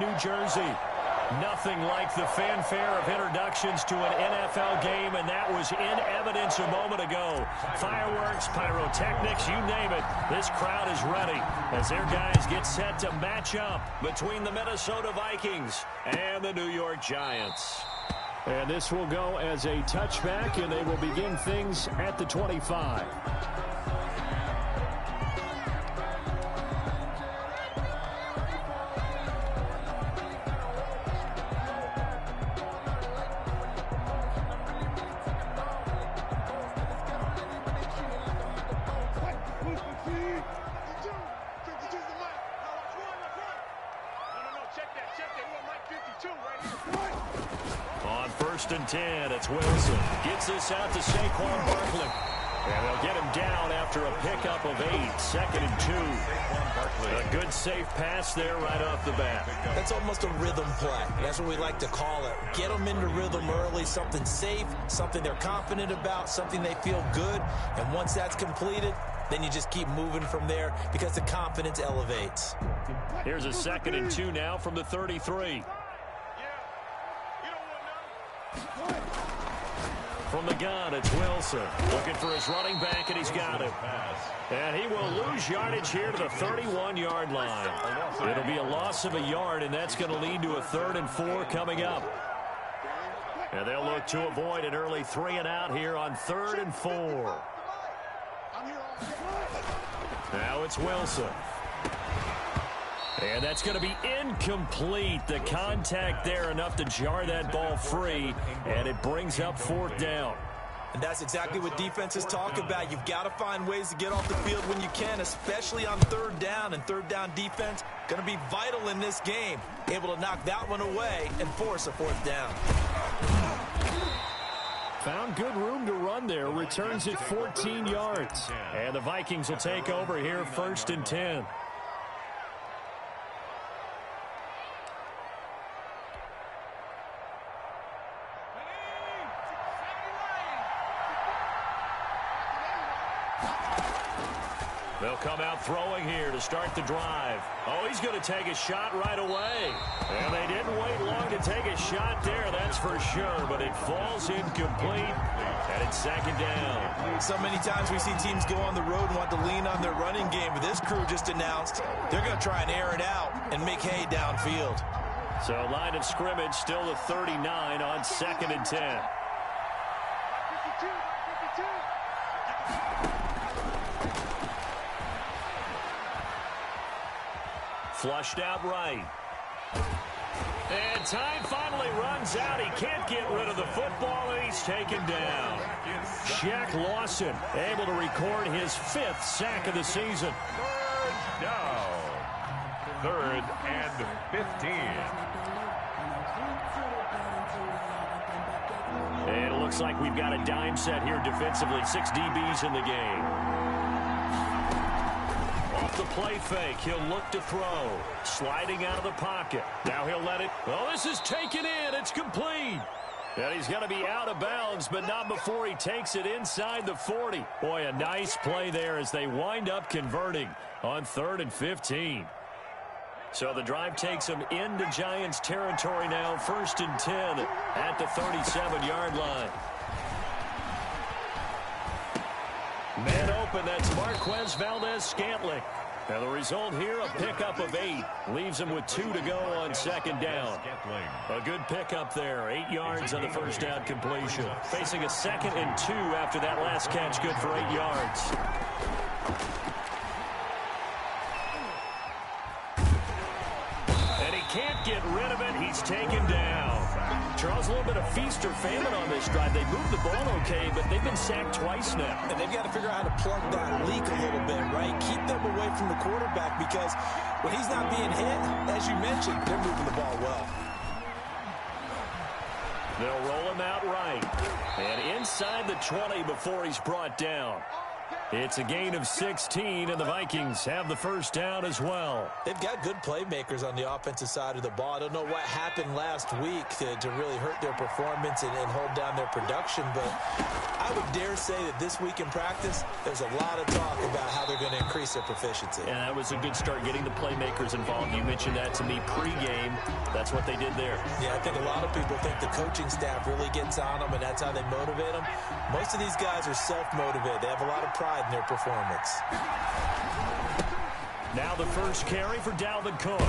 New Jersey. Nothing like the fanfare of introductions to an NFL game, and that was in evidence a moment ago. Fireworks, pyrotechnics, you name it. This crowd is ready as their guys get set to match up between the Minnesota Vikings and the New York Giants. And this will go as a touchback, and they will begin things at the 25. On 1st and 10, it's Wilson. Gets this out to Saquon Barkley. And they'll get him down after a pickup of 8. 2nd and 2. A good safe pass there right off the bat. That's almost a rhythm play. That's what we like to call it. Get them into rhythm early, something safe, something they're confident about, something they feel good. And once that's completed, then you just keep moving from there because the confidence elevates. Here's a 2nd and 2 now from the 33. From the gun, it's Wilson. Looking for his running back, and he's got him. And he will lose yardage here to the 31-yard line. It'll be a loss of a yard, and that's going to lead to a 3rd and 4 coming up. And they'll look to avoid an early 3-and-out here on 3rd and 4. Now it's Wilson. And that's going to be incomplete. The contact there enough to jar that ball free, and it brings up 4th down. And that's exactly what defenses talk about. You've got to find ways to get off the field when you can, especially on 3rd down. And 3rd down defense going to be vital in this game. Able to knock that one away and force a 4th down. Found good room to run there. Returns it 14 yards. And the Vikings will take over here 1st and 10. They'll come out throwing here to start the drive. Oh, he's going to take a shot right away. And they didn't wait long to take a shot there, that's for sure. But it falls incomplete, and it's 2nd down. So many times we see teams go on the road and want to lean on their running game. But this crew just announced they're going to try and air it out and make hay downfield. So line of scrimmage still the 39 on 2nd and 10. Flushed out right. And time finally runs out. He can't get rid of the football, and he's taken down. Shaq Lawson able to record his 5th sack of the season. 3rd down. 3rd and 15. And it looks like we've got a dime set here defensively. 6 DBs in the game. Off the play fake, he'll look to throw. Sliding out of the pocket. Now he'll let it. Oh, this is taken in. It's complete. And he's going to be out of bounds, but not before he takes it inside the 40. Boy, a nice play there as they wind up converting on 3rd and 15. So the drive takes them into Giants territory now. 1st and 10 at the 37-yard line. Man open, that's Marquez Valdez-Scantling. And the result here, a pickup of 8. Leaves him with 2 to go on 2nd down. A good pickup there. 8 yards on the 1st down completion. Facing a 2nd and 2 after that last catch. Good for 8 yards. And he can't get rid of it. He's taken down. Charles, a little bit of feast or famine on this drive. They moved the ball okay, but they've been sacked twice now. And they've got to figure out how to plug that leak a little bit, right? Keep them away from the quarterback because when he's not being hit, as you mentioned, they're moving the ball well. They'll roll him out right. And inside the 20 before he's brought down. It's a gain of 16, and the Vikings have the 1st down as well. They've got good playmakers on the offensive side of the ball. I don't know what happened last week to really hurt their performance and hold down their production, but I would dare say that this week in practice, there's a lot of talk about how they're going to increase their proficiency. And that was a good start getting the playmakers involved. You mentioned that to me pregame. That's what they did there. Yeah, I think a lot of people think the coaching staff really gets on them, and that's how they motivate them. Most of these guys are self-motivated. They have a lot of pride in their performance. Now the first carry for Dalvin Cook.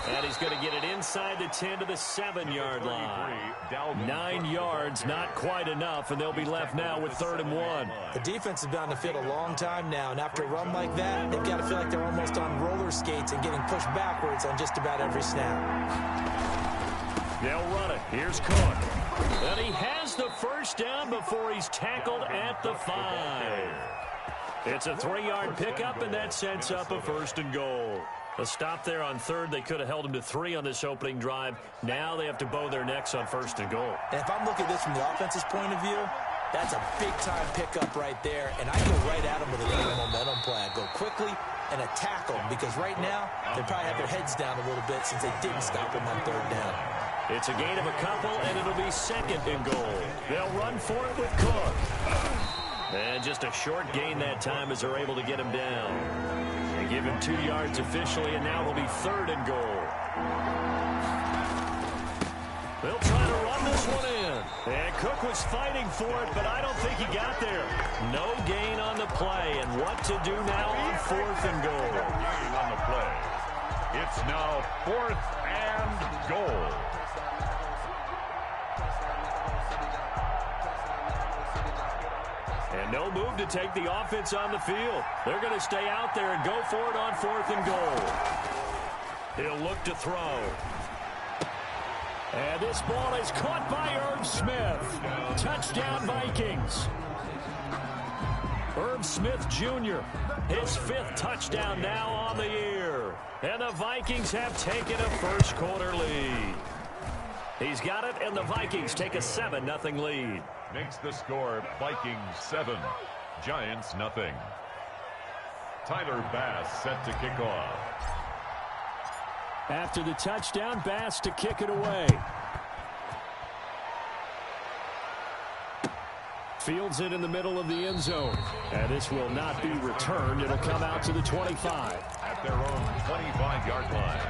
And he's going to get it inside the 10 to the 7-yard line. 9 yards, not quite enough, and they'll be left now with 3rd and 1. The defense has been on the field a long time now, and after a run like that, they've got to feel like they're almost on roller skates and getting pushed backwards on just about every snap. They'll run it. Here's Cook. And he has the first down before he's tackled at the 5. It's a 3-yard pickup, and that sets up a 1st and goal. A stop there on 3rd. They could have held him to 3 on this opening drive. Now they have to bow their necks on 1st and goal. And if I'm looking at this from the offense's point of view, that's a big-time pickup right there. And I go right at him with a little momentum play. I go quickly and attack them because right now they probably have their heads down a little bit since they didn't stop him on 3rd down. It's a gain of a couple, and it'll be 2nd and goal. They'll run for it with Cook. And just a short gain that time as they're able to get him down. They give him 2 yards officially, and now it'll be 3rd and goal. They'll try to run this one in. And Cook was fighting for it, but I don't think he got there. No gain on the play, and what to do now on 4th and goal. Gain on the play. It's now 4th and goal. And no move to take the offense on the field. They're going to stay out there and go for it on 4th and goal. He'll look to throw. And this ball is caught by Irv Smith. Touchdown, Vikings. Irv Smith Jr., his 5th touchdown now on the year. And the Vikings have taken a first-quarter lead. He's got it, and the Vikings take a 7-0 lead. Makes the score Vikings 7, Giants nothing. Tyler Bass set to kick off. After the touchdown, Bass to kick it away. Fields it in the middle of the end zone. And this will not be returned. It'll come out to the 25. At their own 25-yard line.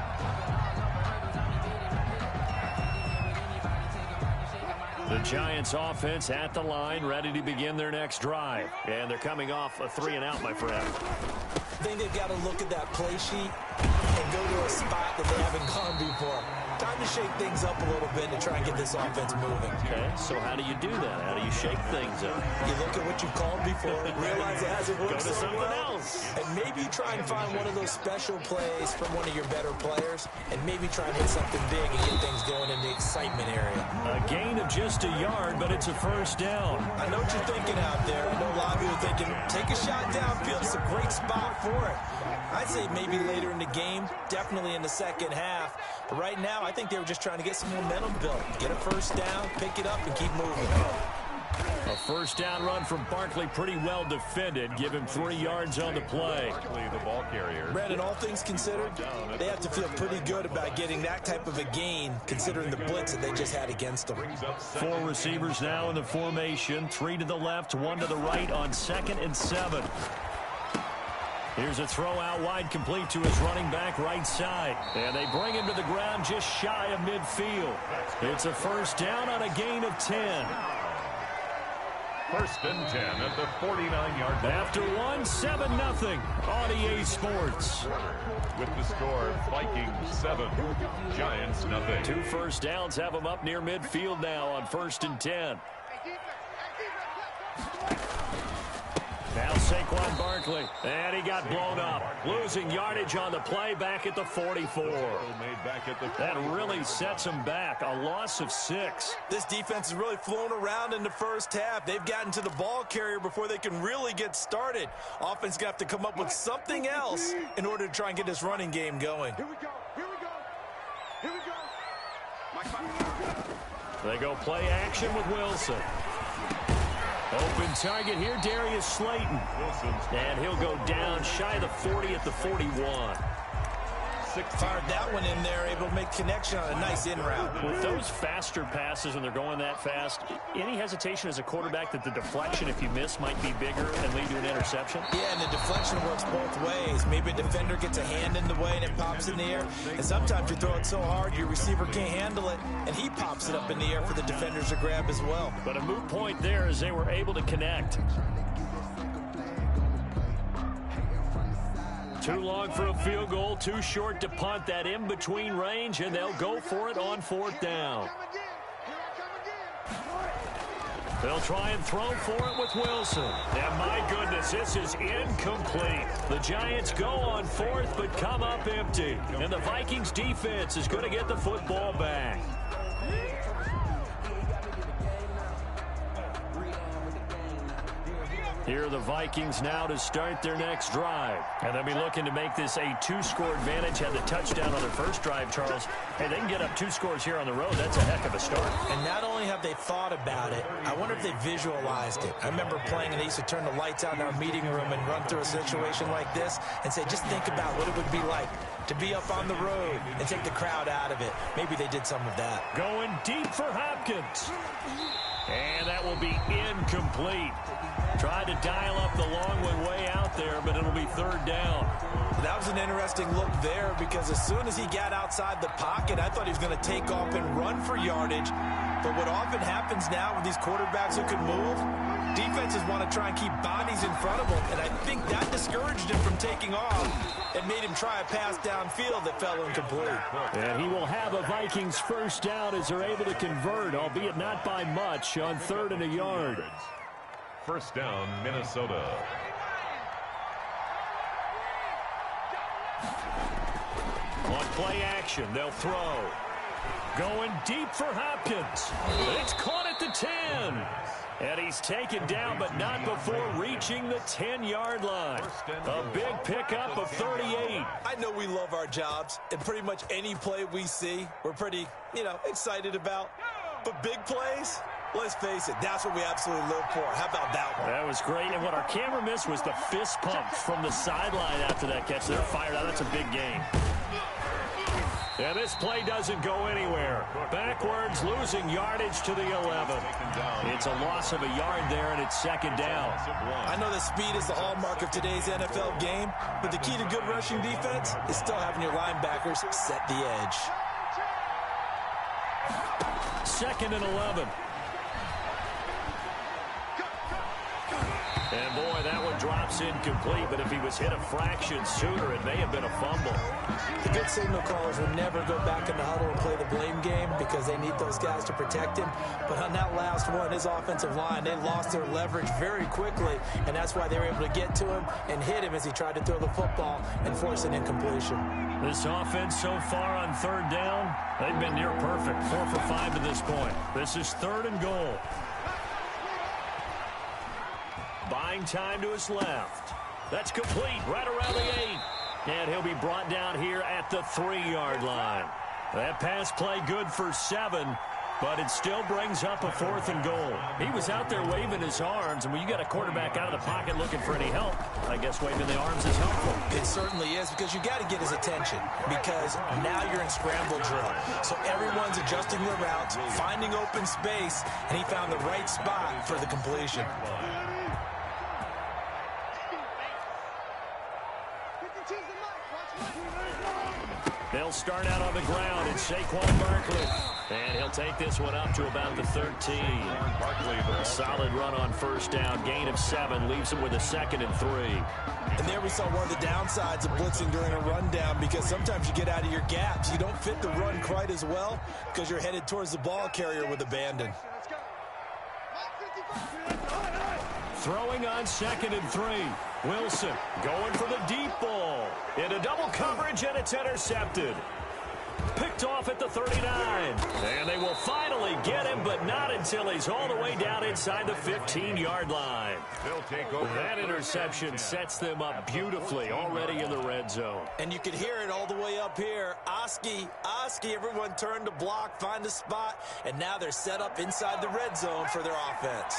The Giants offense at the line, ready to begin their next drive. And they're coming off a 3-and-out, my friend. I think they've got to look at that play sheet and go to a spot that they haven't gone before. Time to shake things up a little bit to try and get this offense moving. Okay, so how do you do that? How do you shake things up? You look at what you called before, realize it hasn't worked. Go to something else. And maybe try and find one of those special plays from one of your better players, and maybe try and hit something big and get things going in the excitement area. A gain of just a yard, but it's a 1st down. I know what you're thinking out there. I know a lot of you are thinking, take a shot downfield. It's a great spot for it. I'd say maybe later in the game, definitely in the second half. But right now, I think they were just trying to get some momentum built. Get a 1st down, pick it up, and keep moving. A 1st down run from Barkley, pretty well defended. Give him 3 yards on the play. Barkley, the ball carrier. Brandon, all things considered, they have to feel pretty good about getting that type of a gain, considering the blitz that they just had against them. 4 receivers now in the formation. 3 to the left, 1 to the right on 2nd and 7. Here's a throw out wide, complete to his running back right side. And they bring him to the ground just shy of midfield. It's a 1st down on a gain of 10. 1st and 10 at the 49-yard line. After 7-0 on EA Sports. With the score, Vikings 7, Giants nothing. 2 1st downs have them up near midfield now on 1st and 10. Now Saquon Barkley, and he got blown up. Losing yardage on the play back at the 44. That really sets him back. A loss of 6. This defense has really flown around in the first half. They've gotten to the ball carrier before they can really get started. Offense going to have to come up with something else in order to try and get this running game going. Here we go. Here we go. Here we go. They go play action with Wilson. Open target here, Darius Slayton. And he'll go down shy of the 40 at the 41. Fired that one in there, able to make connection on a nice in route. With those faster passes when they're going that fast, any hesitation as a quarterback that the deflection, if you miss, might be bigger and lead to an interception? Yeah, and the deflection works both ways. Maybe a defender gets a hand in the way and it pops in the air. And sometimes you throw it so hard your receiver can't handle it, and he pops it up in the air for the defenders to grab as well. But a moot point there as they were able to connect. Too long for a field goal, too short to punt. That in-between range, and they'll go for it on fourth down. They'll try and throw for it with Wilson. And my goodness, this is incomplete. The Giants go on fourth, but come up empty. And the Vikings defense is going to get the football back. Here are the Vikings now to start their next drive. And they'll be looking to make this a two-score advantage. Had the touchdown on their first drive, Charles. Hey, they can get up 2 scores here on the road. That's a heck of a start. And not only have they thought about it, I wonder if they visualized it. I remember playing, and they used to turn the lights out in our meeting room and run through a situation like this and say, just think about what it would be like to be up on the road and take the crowd out of it. Maybe they did some of that. Going deep for Hopkins. And that will be incomplete. Tried to dial up the long one way out there, but it'll be third down. That was an interesting look there because as soon as he got outside the pocket, I thought he was going to take off and run for yardage. But what often happens now with these quarterbacks who can move, defenses want to try and keep bodies in front of them, and I think that discouraged him from taking off and made him try a pass downfield that fell incomplete. And he will have a Vikings first down as they're able to convert, albeit not by much, on 3rd and a yard. First down, Minnesota. On play action, they'll throw. Going deep for Hopkins. It's caught at the 10. And he's taken down, but not before reaching the 10-yard line. A big pickup of 38. I know we love our jobs, and pretty much any play we see, we're pretty, excited about. But big plays, let's face it, that's what we absolutely live for. How about that one? That was great, and what our camera missed was the fist pump from the sideline after that catch. They're fired out. That's a big game. And this play doesn't go anywhere. Backwards, losing yardage to the 11. It's a loss of a yard there, and it's second down. I know that speed is the hallmark of today's NFL game, but the key to good rushing defense is still having your linebackers set the edge. 2nd and 11. And boy, that one drops incomplete, but if he was hit a fraction sooner, it may have been a fumble. The good signal callers will never go back in the huddle and play the blame game because they need those guys to protect him. But on that last one, his offensive line, they lost their leverage very quickly, and that's why they were able to get to him and hit him as he tried to throw the football and force an incompletion. This offense so far on 3rd down, they've been near perfect. 4 for 5 to this point. This is 3rd and goal. Buying time to his left. That's complete right around the 8. And he'll be brought down here at the 3-yard line. That pass play good for 7, but it still brings up a 4th and goal. He was out there waving his arms, and when you got a quarterback out of the pocket looking for any help, I guess waving the arms is helpful. It certainly is, because you got to get his attention, because now you're in scramble drill. So everyone's adjusting their routes, finding open space, and he found the right spot for the completion. They'll start out on the ground. It's Saquon Barkley. And he'll take this one up to about the 13. A solid run on first down. Gain of 7 leaves him with a 2nd and 3. And there we saw one of the downsides of blitzing during a rundown, because sometimes you get out of your gaps. You don't fit the run quite as well because you're headed towards the ball carrier with abandon. Throwing on 2nd and 3. Wilson going for the deep ball. Into double coverage, and it's intercepted. Picked off at the 39. And they will finally get him, but not until he's all the way down inside the 15-yard line. That interception sets them up beautifully already in the red zone. And you can hear it all the way up here. Oski, everyone turned to block, find a spot, and now they're set up inside the red zone for their offense.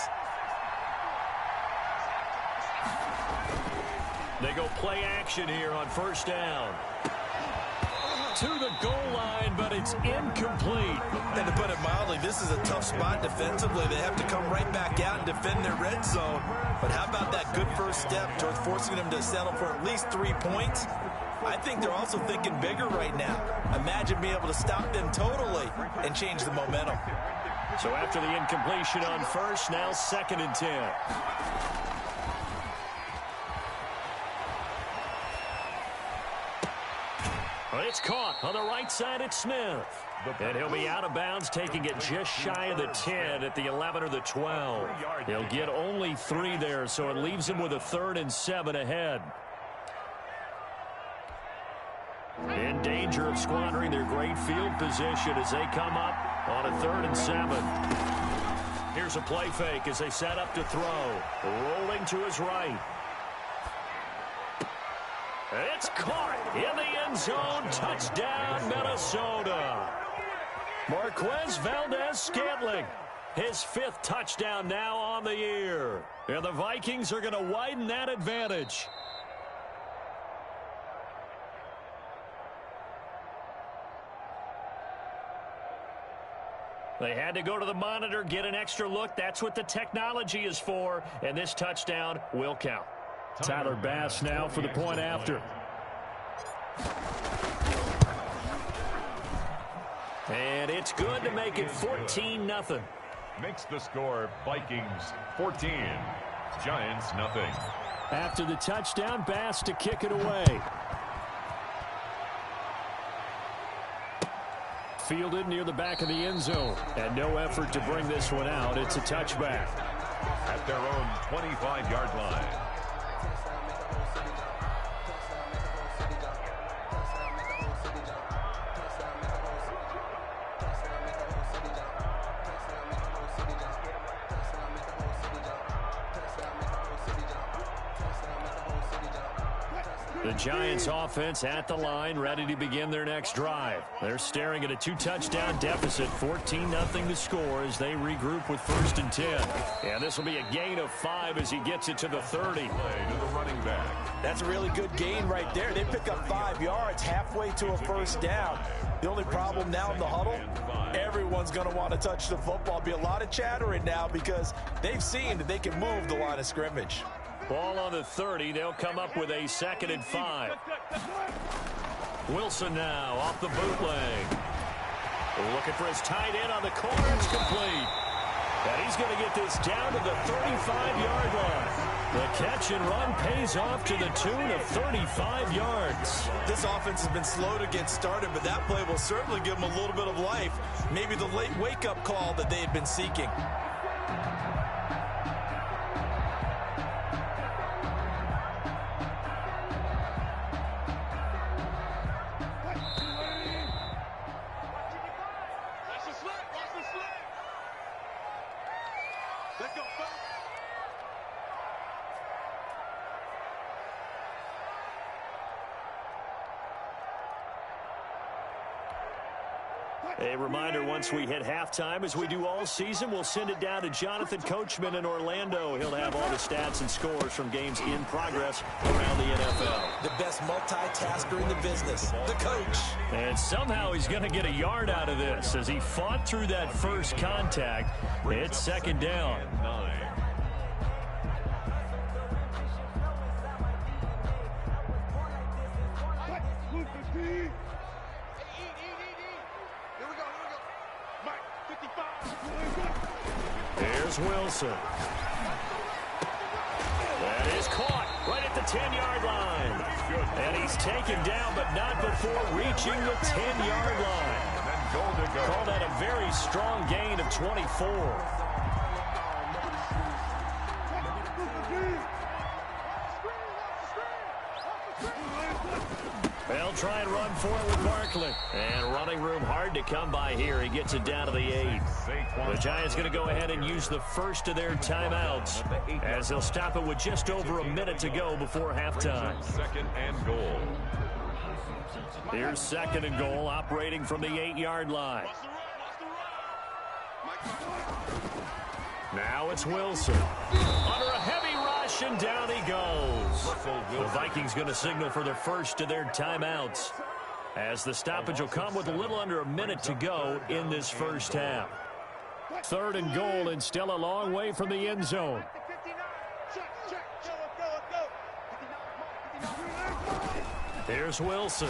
They go play action here on first down. to the goal line, but it's incomplete. And to put it mildly, this is a tough spot defensively. They have to come right back out and defend their red zone. But how about that good first step towards forcing them to settle for at least 3 points? I think they're also thinking bigger right now. Imagine being able to stop them totally and change the momentum. So after the incompletion on first, now 2nd and 10. Well, it's caught on the right side at Smith. And he'll be out of bounds, taking it just shy of the 10 at the 11 or the 12. He'll get only 3 there, so it leaves him with a 3rd and 7 ahead. In danger of squandering their great field position as they come up on a 3rd and 7. Here's a play fake as they set up to throw. Rolling to his right. It's caught in the end zone. Touchdown, Minnesota. Marquez Valdez-Scantling, his 5th touchdown now on the year. And the Vikings are going to widen that advantage. They had to go to the monitor, get an extra look. That's what the technology is for. And this touchdown will count. Tyler Bass now for the point after. And it's good to make it 14-0. Makes the score Vikings 14, Giants nothing. After the touchdown, Bass to kick it away. Fielded near the back of the end zone. And no effort to bring this one out. It's a touchback. At their own 25-yard line. The Giants offense at the line, ready to begin their next drive. They're staring at a 2-touchdown deficit, 14-0 to score as they regroup with 1st and 10. And this will be a gain of 5 as he gets it to the 30. Play to the running back. That's a really good gain right there. They pick up 5 yards halfway to a 1st down. The only problem now in the huddle, everyone's going to want to touch the football. Be a lot of chattering now because they've seen that they can move the line of scrimmage. Ball on the 30. They'll come up with a 2nd and 5. Wilson now off the bootleg. Looking for his tight end on the corner. It's complete. And he's going to get this down to the 35-yard line. The catch and run pays off to the tune of 35 yards. This offense has been slow to get started, but that play will certainly give them a little bit of life. Maybe the late wake-up call that they had been seeking. A reminder, once we hit halftime, as we do all season, we'll send it down to Jonathan Coachman in Orlando. He'll have all the stats and scores from games in progress around the NFL. The best multitasker in the business, the coach. And somehow he's going to get a yard out of this as he fought through that first contact. It's 2nd down. Here's Wilson. That is caught right at the 10-yard line. And he's taken down, but not before reaching the 10-yard line. Call that a very strong gain of 24. They'll try and run for it with Barkley. And running room hard to come by here. He gets it down to the 8. The Giants going to go ahead and use the first of their timeouts as they'll stop it with just over a minute to go before halftime. 2nd and goal. Here's 2nd and goal, operating from the 8-yard line. Now it's Wilson. Under a heavy rush, and down he goes. The Vikings going to signal for the first of their timeouts. as the stoppage will come with a little under a minute to go in this first half. 3rd and goal, and still a long way from the end zone. Here's Wilson.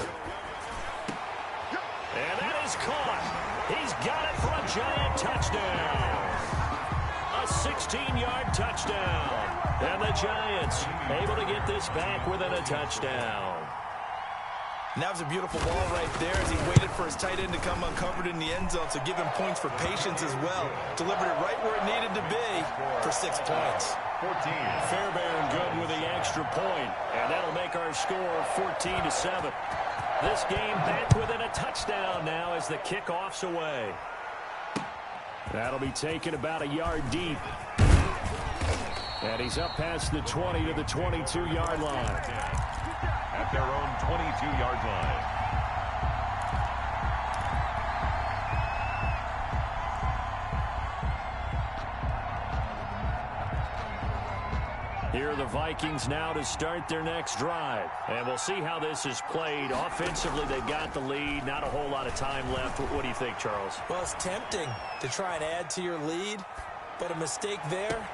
And that is caught. He's got it for a giant touchdown. A 16-yard touchdown. And the Giants able to get this back within a touchdown. And that was a beautiful ball right there as he waited for his tight end to come uncovered in the end zone, so give him points for patience as well. Delivered it right where it needed to be for 6 points. 14. Fairbairn good with the extra point, and that'll make our score 14-7. This game back within a touchdown now as the kickoff's away. That'll be taken about a yard deep. And he's up past the 20 to the 22-yard line. At their own 22-yard line. Here are the Vikings now to start their next drive. And we'll see how this is played. Offensively, they got the lead. Not a whole lot of time left. What do you think, Charles? Well, it's tempting to try and add to your lead, but a mistake there.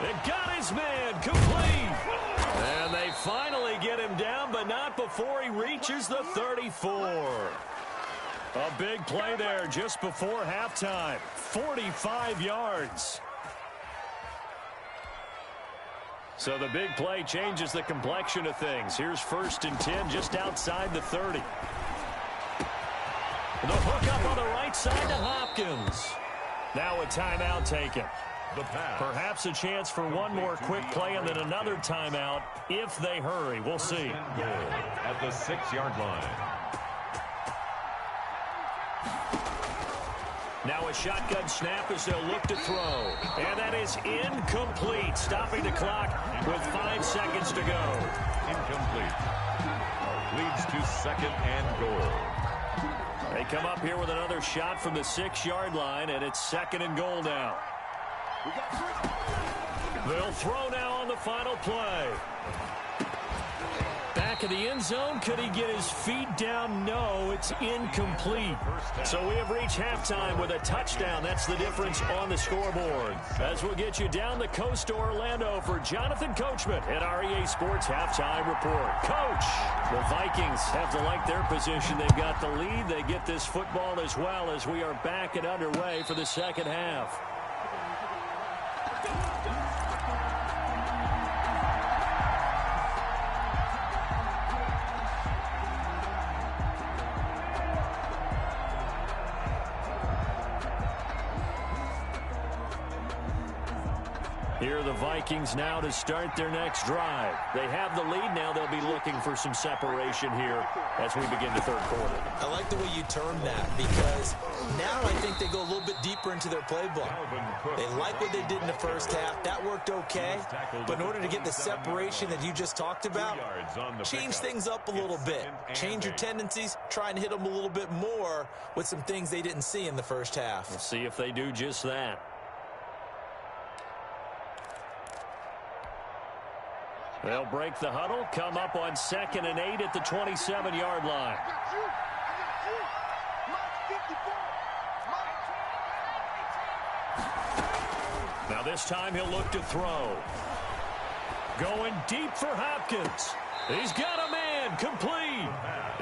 It got his man complete. And they finally get him down, but not before he reaches the 34. A big play there just before halftime. 45 yards. So the big play changes the complexion of things. Here's 1st and 10 just outside the 30. The hook up on the right side to Hopkins. Now a timeout taken. Perhaps a chance for one more quick play and then another timeout if they hurry. We'll see. At the 6-yard line. Now a shotgun snap as they'll look to throw. And that is incomplete. Stopping the clock with 5 seconds to go. Incomplete. Leads to 2nd and goal. They come up here with another shot from the 6-yard line, and it's 2nd and goal now. They'll throw now on the final play. Back of the end zone. Could he get his feet down? No, it's incomplete. So we have reached halftime with a touchdown. That's the difference on the scoreboard. As we'll get you down the coast to Orlando for Jonathan Coachman at our EA Sports Halftime Report. Coach, the Vikings have to like their position. They've got the lead. They get this football as well as we are back and underway for the second half. Here are the Vikings now to start their next drive. They have the lead now. They'll be looking for some separation here as we begin the 3rd quarter. I like the way you term that because now I think they go a little bit deeper into their playbook. They like what they did in the first half. That worked okay. But in order to get the separation that you just talked about, change things up a little bit. Change your tendencies. Try and hit them a little bit more with some things they didn't see in the first half. We'll see if they do just that. They'll break the huddle, come up on 2nd and 8 at the 27-yard line. Now this time he'll look to throw. Going deep for Hopkins. He's got a man, complete.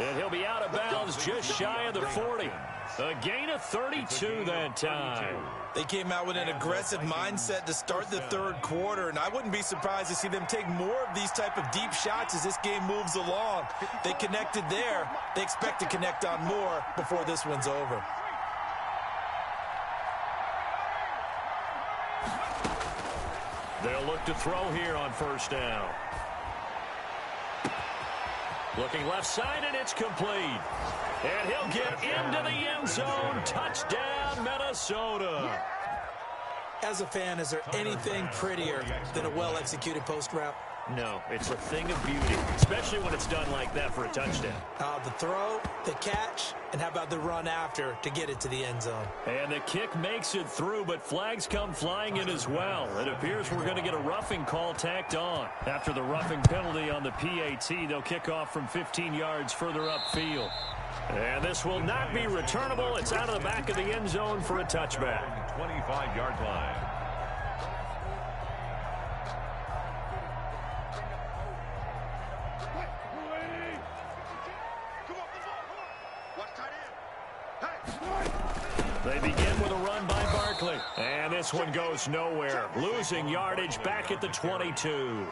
And he'll be out of bounds just shy of the 40. A gain of 32 that time. They came out with an aggressive mindset to start the 3rd quarter, and I wouldn't be surprised to see them take more of these type of deep shots as this game moves along. They connected there. They expect to connect on more before this one's over. They'll look to throw here on 1st down. Looking left side, and it's complete. And he'll get into the end zone. Touchdown, Minnesota. As a fan, is there anything prettier than a well-executed post route? No, it's a thing of beauty, especially when it's done like that for a touchdown. The throw, the catch, and how about the run after to get it to the end zone? And the kick makes it through, but flags come flying in as well. It appears we're going to get a roughing call tacked on. After the roughing penalty on the PAT, they'll kick off from 15 yards further upfield. And this will not be returnable. It's out of the back of the end zone for a touchback. 25-yard line. They begin with a run by Barkley. And this one goes nowhere. Losing yardage back at the 22.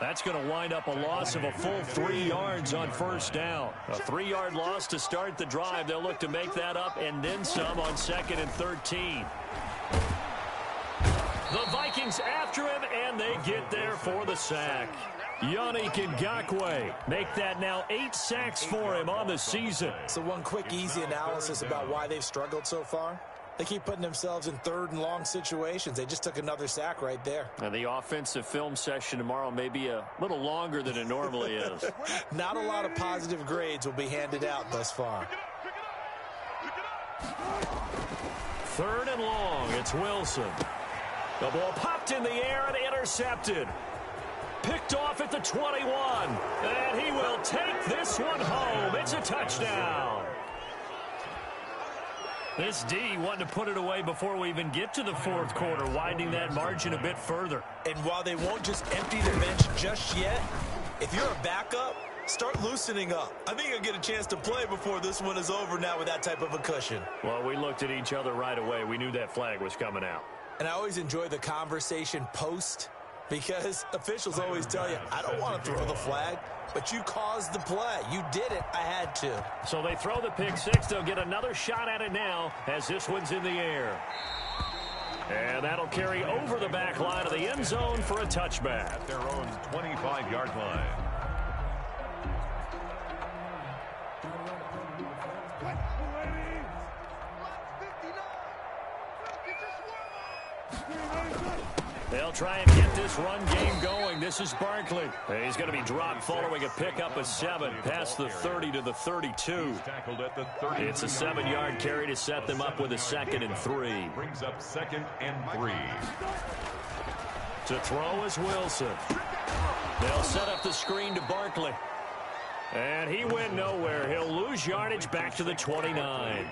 That's going to wind up a loss of a full 3 yards on first down. A 3-yard loss to start the drive. They'll look to make that up and then some on 2nd and 13. The Vikings after him, and they get there for the sack. Yannick Ngakoue make that now 8 sacks for him on the season. So one quick, easy analysis about why they've struggled so far. They keep putting themselves in 3rd and long situations. They just took another sack right there. And the offensive film session tomorrow may be a little longer than it normally is. Not a lot of positive grades will be handed out thus far. 3rd and long. It's Wilson. The ball popped in the air and intercepted. Picked off at the 21. And he will take this one home. It's a touchdown. This D wanted to put it away before we even get to the 4th quarter, widening that margin a bit further. And while they won't just empty the bench just yet, if you're a backup, start loosening up. I think you'll get a chance to play before this one is over now with that type of a cushion. Well, we looked at each other right away. We knew that flag was coming out. And I always enjoy the conversation post, because officials always tell you, I don't want to throw the flag, but you caused the play. You did it. I had to. So they throw the pick six. They'll get another shot at it now as this one's in the air. And that'll carry over the back line of the end zone for a touchback. At their own 25-yard line. They'll try and get this run game going. This is Barkley. He's going to be dropped following a pickup of 7 past the 30 to the 32. It's a 7-yard carry to set them up with a 2nd and 3. Brings up 2nd and 3. To throw is Wilson. They'll set up the screen to Barkley. And he went nowhere. He'll lose yardage back to the 29.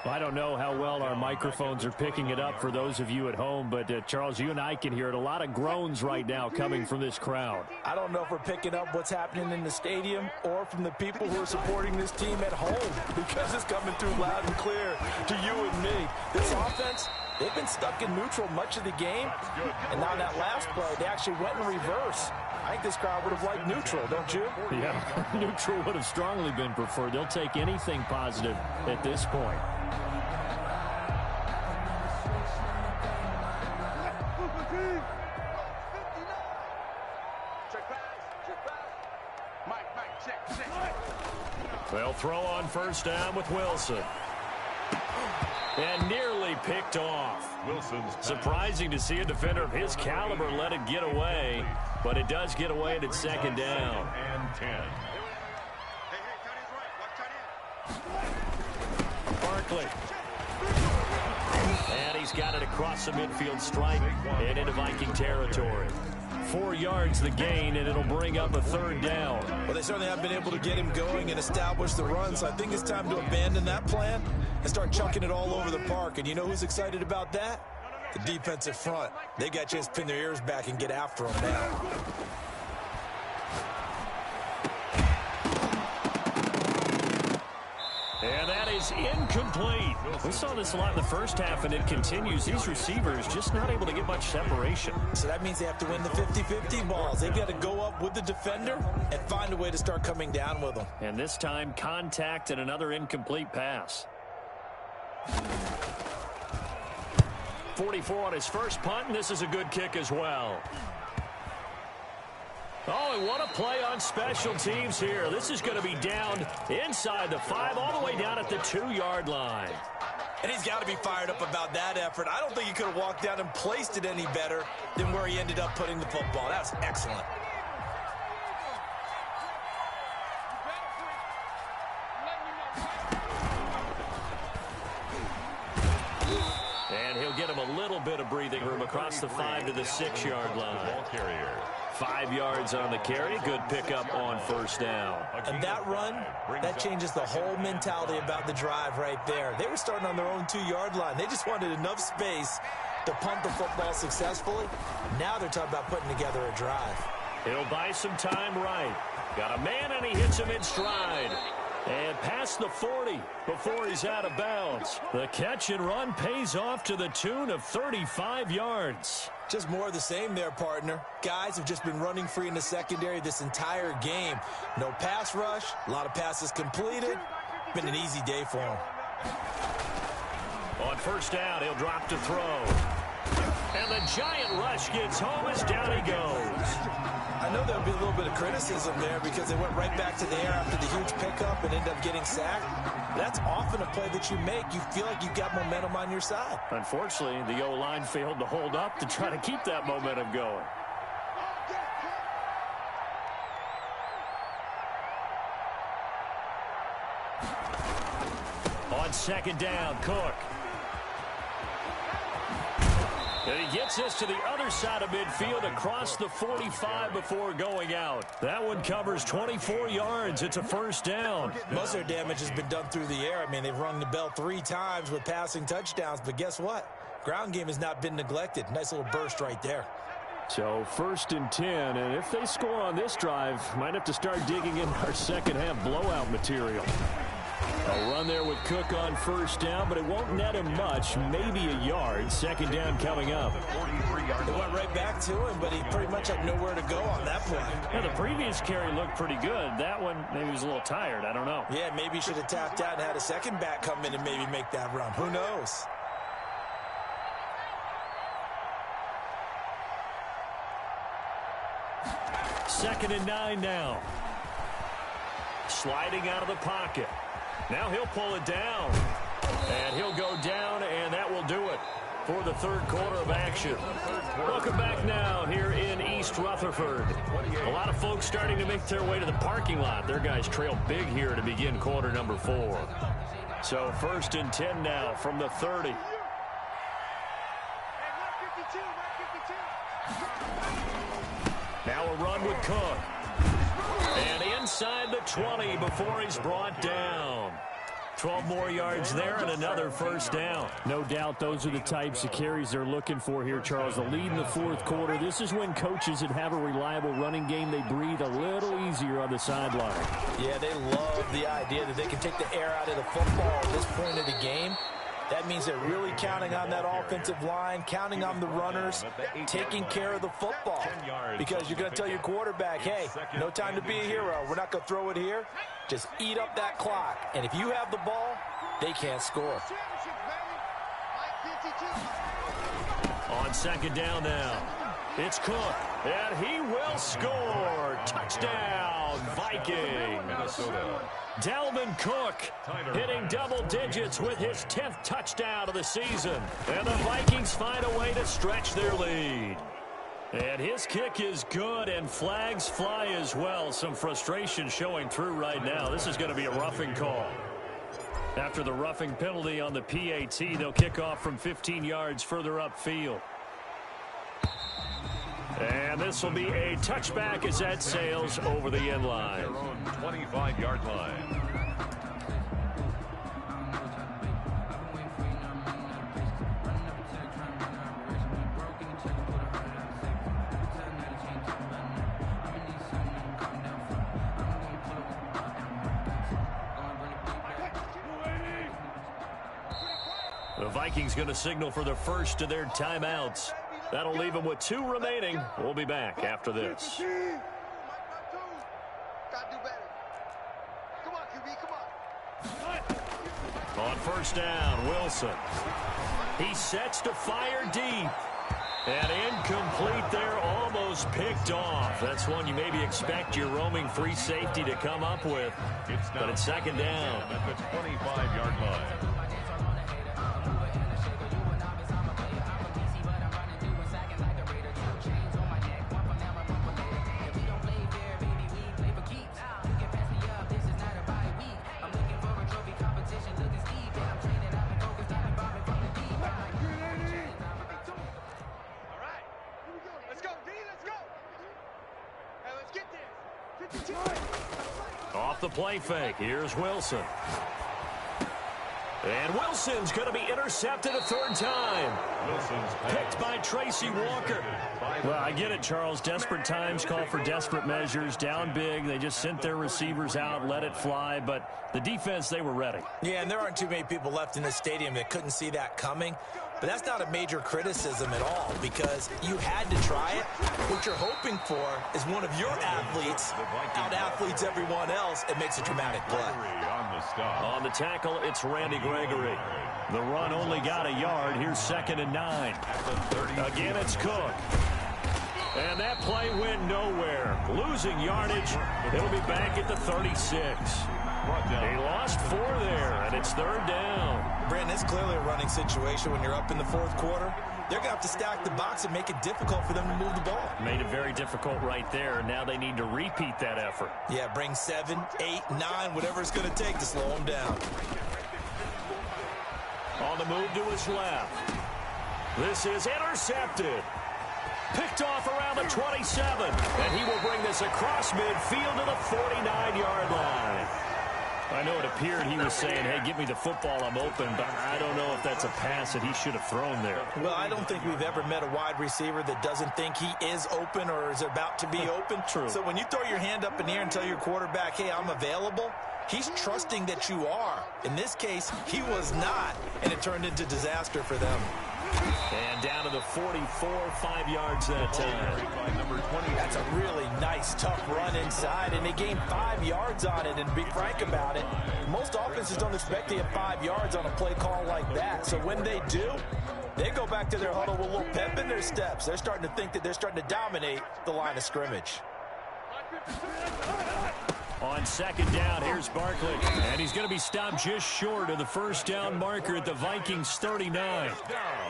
I don't know how well our microphones are picking it up for those of you at home, but Charles, you and I can hear it. A lot of groans right now coming from this crowd. I don't know if we're picking up what's happening in the stadium or from the people who are supporting this team at home, because it's coming through loud and clear to you and me. This offense, they've been stuck in neutral much of the game, and now that last play, they actually went in reverse. I think this crowd would have liked neutral, don't you? Yeah, neutral would have strongly been preferred. They'll take anything positive at this point. They'll throw on first down with Wilson. And nearly picked off. Surprising to see a defender of his caliber let it get away, but it does get away at its 2nd down. And 10. Barkley. And he's got it across the midfield stripe and into Viking territory. 4 yards the gain, and it'll bring up a 3rd down. Well, they certainly have been able to get him going and establish the run, so I think it's time to abandon that plan and start chunking it all over the park. And you know who's excited about that? The defensive front. They got a chance to pin their ears back and get after him now. And that is incomplete. We saw this a lot in the first half, and it continues. These receivers just not able to get much separation. So that means they have to win the 50-50 balls. They've got to go up with the defender and find a way to start coming down with them. And this time, contact and another incomplete pass. 44 on his first punt, and this is a good kick as well. Oh, and what a play on special teams here. This is going to be down inside the 5, all the way down at the 2-yard line. And he's got to be fired up about that effort. I don't think he could have walked down and placed it any better than where he ended up putting the football. That's excellent. And he'll get him a little bit of breathing room across the 5 to the 6-yard line. Ball carrier. 5 yards on the carry. Good pickup on first down. And that run, that changes the whole mentality about the drive right there. They were starting on their own 2-yard line. They just wanted enough space to punt the football successfully. Now they're talking about putting together a drive. He'll buy some time right. Got a man, and he hits him in stride. And past the 40 before he's out of bounds. The catch and run pays off to the tune of 35 yards. Just more of the same there, partner. Guys have just been running free in the secondary this entire game. No pass rush, a lot of passes completed. Been an easy day for him. On first down, he'll drop to throw. And the giant rush gets home as down he goes. I know there'll be a little bit of criticism there because they went right back to the air after the huge pickup and ended up getting sacked. That's often a play that you make. You feel like you've got momentum on your side. Unfortunately, the O-line failed to hold up to try to keep that momentum going. On second down, Cook. And he gets this to the other side of midfield across the 45 before going out. That one covers 24 yards. It's a first down. Most of their damage has been done through the air. I mean, they've rung the bell 3 times with passing touchdowns. But guess what? Ground game has not been neglected. Nice little burst right there. So first and 10. And if they score on this drive, might have to start digging in our second half blowout material. A run there with Cook on first down, but it won't net him much, maybe a yard. Second down coming up. They went right back to him, but he pretty much had nowhere to go on that play. Yeah, the previous carry looked pretty good. That one, maybe he was a little tired. I don't know. Yeah, maybe he should have tapped out and had a second back come in and maybe make that run. Who knows? Second and 9 now. Sliding out of the pocket. Now he'll pull it down. And he'll go down, and that will do it for the third quarter of action. Welcome back now here in East Rutherford. A lot of folks starting to make their way to the parking lot. Their guys trail big here to begin quarter number 4. So first and 10 now from the 30. Now a run with Cook. And inside the 20 before he's brought down. 12 more yards there and another first down. No doubt those are the types of carries they're looking for here, Charles. The lead in the fourth quarter. This is when coaches that have a reliable running game, they breathe a little easier on the sideline. Yeah, they love the idea that they can take the air out of the football at this point of the game. That means they're really counting on that offensive line, counting on the runners, taking care of the football. Because you're going to tell your quarterback, hey, no time to be a hero. We're not going to throw it here. Just eat up that clock. And if you have the ball, they can't score. On second down now, it's Cook. And he will score. Touchdown, Vikings. Minnesota. Dalvin Cook hitting double digits with his 10th touchdown of the season. And the Vikings find a way to stretch their lead. And his kick is good, and flags fly as well. Some frustration showing through right now. This is going to be a roughing call. After the roughing penalty on the PAT, they'll kick off from 15 yards further upfield. And this will be a touchback as that sails over the end line. Their own 25-yard line. The Vikings going to signal for the first of their timeouts. That'll leave them with 2 remaining. We'll be back after this. On first down, Wilson. He sets to fire deep. And incomplete there, almost picked off. That's one you maybe expect your roaming free safety to come up with. But it's second down. At the 25-yard line. Off the play fake, here's Wilson. And Wilson's going to be intercepted a third time. Picked by Tracy Walker. Well, I get it, Charles. Desperate times call for desperate measures. Down big, they just sent their receivers out, let it fly. But the defense, they were ready. Yeah, and there aren't too many people left in the stadium that couldn't see that coming. But that's not a major criticism at all because you had to try it. What you're hoping for is one of your athletes out-athletes everyone else and makes a dramatic play. On the tackle, it's Randy Gregory. The run only got a yard. Here's 2nd and 9. Again, it's Cook. And that play went nowhere. Losing yardage. It'll be back at the 36. He lost 4 there, and it's 3rd down. Brandon, it's clearly a running situation when you're up in the 4th quarter. They're going to have to stack the box and make it difficult for them to move the ball. Made it very difficult right there. Now they need to repeat that effort. Yeah, bring 7, 8, 9, whatever it's going to take to slow them down. On the move to his left. This is intercepted. Picked off around the 27. And he will bring this across midfield to the 49-yard line. I know it appeared he was saying, hey, give me the football, I'm open, but I don't know if that's a pass that he should have thrown there. Well, I don't think we've ever met a wide receiver that doesn't think he is open or is about to be open. True. So when you throw your hand up in the air and tell your quarterback, hey, I'm available, he's trusting that you are. In this case, he was not, and it turned into disaster for them. And down to the 44, 5 yards that time. That's a really nice, tough run inside, and they gained 5 yards on it. And to be frank about it, most offenses don't expect to get 5 yards on a play call like that. So when they do, they go back to their huddle with a little pep in their steps. They're starting to think that they're starting to dominate the line of scrimmage. On 2nd down, here's Barkley. And he's going to be stopped just short of the first down marker at the Vikings 39.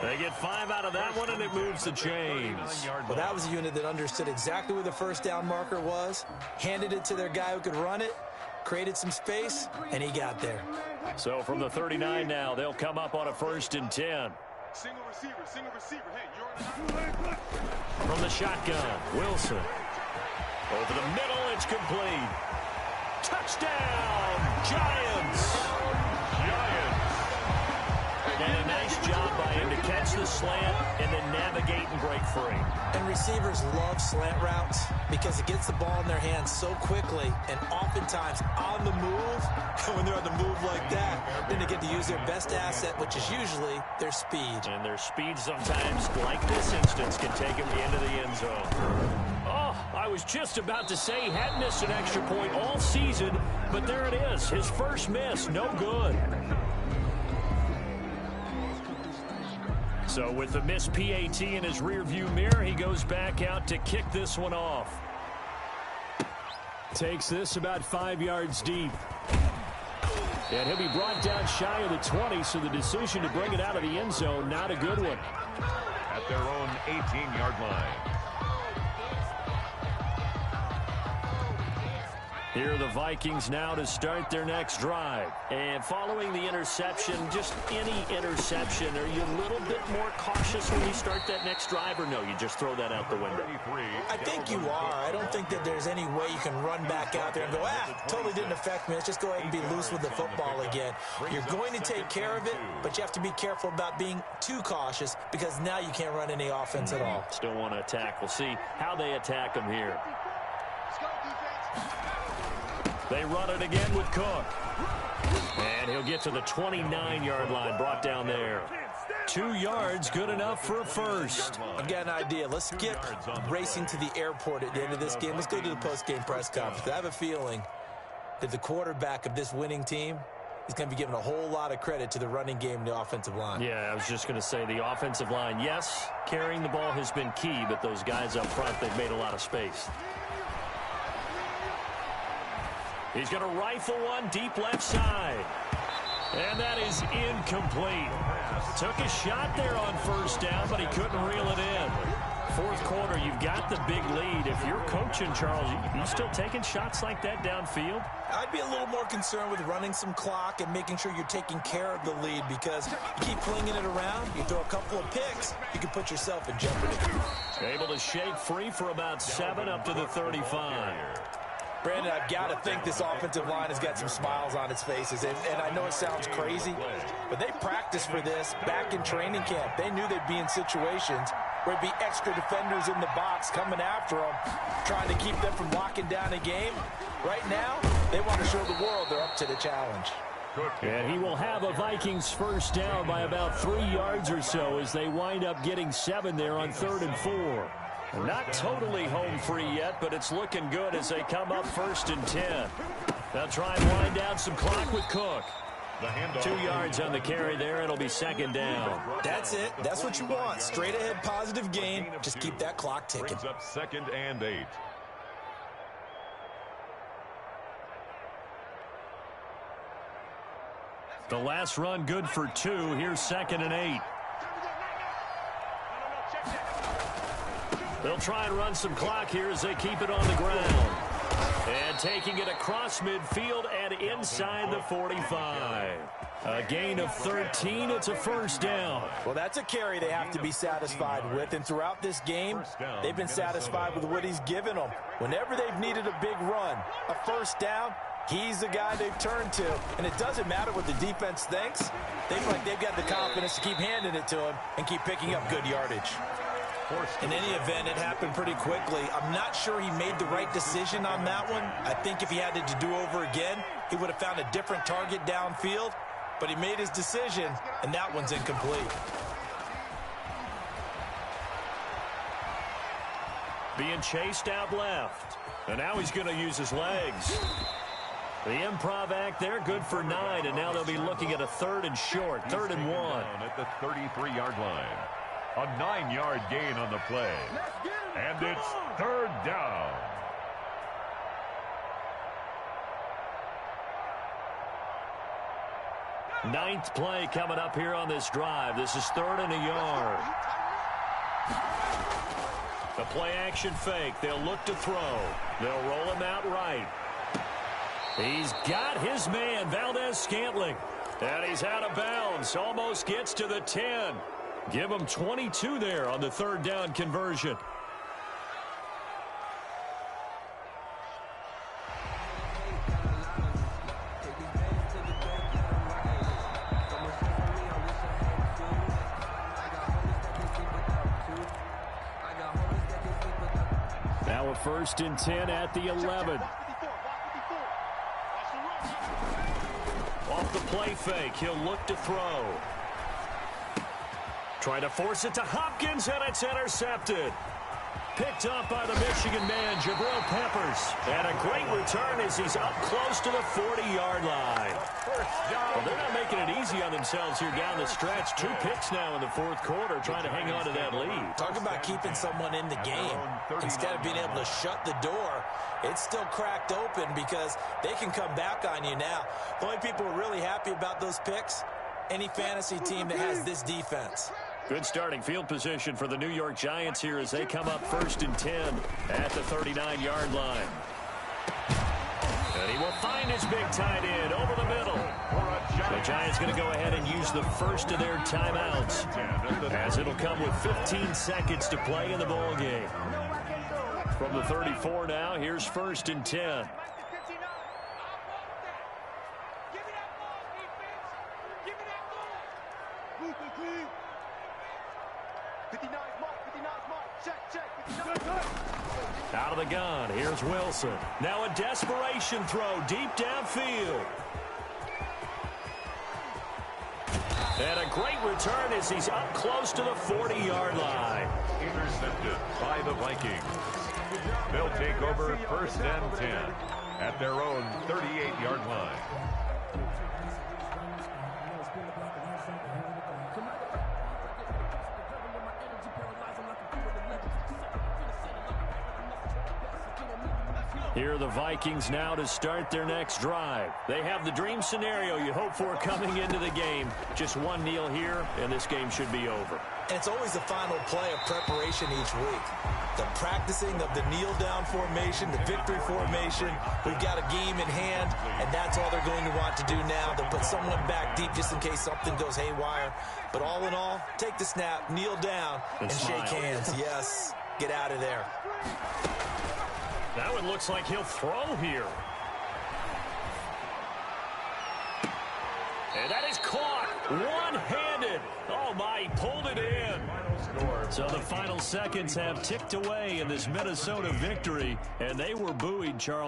They get 5 out of that one, and it moves the chains. Well, that was a unit that understood exactly where the first down marker was, handed it to their guy who could run it, created some space, and he got there. So from the 39 now, they'll come up on a 1st and 10. Single receiver. Hey, you're on. From the shotgun, Wilson. Over the middle, it's complete. Touchdown, Giants! And a nice job by him to catch the slant and then navigate and break free. And receivers love slant routes because it gets the ball in their hands so quickly and oftentimes on the move. When they're on the move like that, then they get to use their best asset, which is usually their speed. And their speed sometimes, like this instance, can take them into the end zone. Oh, I was just about to say he hadn't missed an extra point all season, but there it is. His first miss, no good. So with the missed PAT in his rearview mirror, he goes back out to kick this one off. Takes this about 5 yards deep. And he'll be brought down shy of the 20, so the decision to bring it out of the end zone, not a good one. At their own 18-yard line. Here are the Vikings now to start their next drive. And following the interception, just any interception, are you a little bit more cautious when you start that next drive, or no, you just throw that out the window? I think you are. I don't think that there's any way you can run back out there and go, totally didn't affect me. Let's just go ahead and be loose with the football again. You're going to take care of it, but you have to be careful about being too cautious because now you can't run any offense at all. Still want to attack. We'll see how they attack them here. They run it again with Cook. And he'll get to the 29-yard line, brought down there. 2 yards, good enough for a first. I've got an idea. Let's skip racing to the airport at the end of this game. Let's go to the post-game press conference. I have a feeling that the quarterback of this winning team is going to be given a whole lot of credit to the running game and the offensive line. Yeah, I was just going to say the offensive line, yes, carrying the ball has been key, but those guys up front, they've made a lot of space. He's going to rifle one deep left side. And that is incomplete. Took a shot there on first down, but he couldn't reel it in. Fourth quarter, you've got the big lead. If you're coaching, Charles, you still taking shots like that downfield? I'd be a little more concerned with running some clock and making sure you're taking care of the lead because you keep flinging it around, you throw a couple of picks, you can put yourself in jeopardy. Able to shake free for about 7 up to the 35. Brandon, I've got to think this offensive line has got some smiles on its faces. And I know it sounds crazy, but they practiced for this back in training camp. They knew they'd be in situations where there'd be extra defenders in the box coming after them, trying to keep them from locking down a game. Right now, they want to show the world they're up to the challenge. And he will have a Vikings first down by about 3 yards or so as they wind up getting 7 there on 3rd and 4. Not totally home free yet, but it's looking good as they come up 1st and 10. They'll try and wind down some clock with Cook. 2 yards on the carry there. It'll be 2nd down. That's it. That's what you want. Straight ahead positive gain. Just keep that clock ticking. Brings up 2nd and 8. The last run good for 2. Here's 2nd and 8. They'll try and run some clock here as they keep it on the ground. And taking it across midfield and inside the 45. A gain of 13. It's a first down. Well, that's a carry they have to be satisfied with. And throughout this game, they've been satisfied with what he's given them. Whenever they've needed a big run, a first down, he's the guy they've turned to. And it doesn't matter what the defense thinks. They feel like they've got the confidence to keep handing it to him and keep picking up good yardage. In any event, it happened pretty quickly. I'm not sure he made the right decision on that one. I think if he had to do over again, he would have found a different target downfield. But he made his decision, and that one's incomplete. Being chased out left. And now he's going to use his legs. The improv act there, good for 9. And now they'll be looking at a 3rd and short, 3rd and 1. At the 33-yard line. A 9-yard gain on the play. And it's 3rd down. Ninth play coming up here on this drive. This is 3rd and a yard. The play action fake. They'll look to throw. They'll roll him out right. He's got his man, Valdez-Scantling. And he's out of bounds. Almost gets to the 10. Give him 22 there on the 3rd down conversion. Now a 1st and 10 at the 11. Off the play fake, he'll look to throw. Trying to force it to Hopkins, and it's intercepted. Picked up by the Michigan man, Jabril Peppers. And a great return as he's up close to the 40-yard line. Well, they're not making it easy on themselves here down the stretch. 2 picks now in the 4th quarter, trying to hang on to that lead. Talk about keeping someone in the game. Instead of being able to shut the door, it's still cracked open because they can come back on you now. The only people who are really happy about those picks, any fantasy team that has this defense. Good starting field position for the New York Giants here as they come up 1st and 10 at the 39-yard line. And he will find his big tight end over the middle. The Giants going to go ahead and use the first of their timeouts as it'll come with 15 seconds to play in the ball game. From the 34 now, here's 1st and 10. Out of the gun, here's Wilson. Now a desperation throw deep downfield. And a great return as he's up close to the 40-yard line. Intercepted by the Vikings. They'll take over 1st and 10 at their own 38-yard line. Here are the Vikings now to start their next drive. They have the dream scenario you hope for coming into the game. Just one kneel here, and this game should be over. And it's always the final play of preparation each week. The practicing of the kneel-down formation, the victory formation. We've got a game in hand, and that's all they're going to want to do now. They'll put someone back deep just in case something goes haywire. But all in all, take the snap, kneel down, and shake hands. Yes, get out of there. That one looks like he'll throw here. And that is caught one-handed. Oh, my, he pulled it in. So the final seconds have ticked away in this Minnesota victory, and they were buoyed, Charles.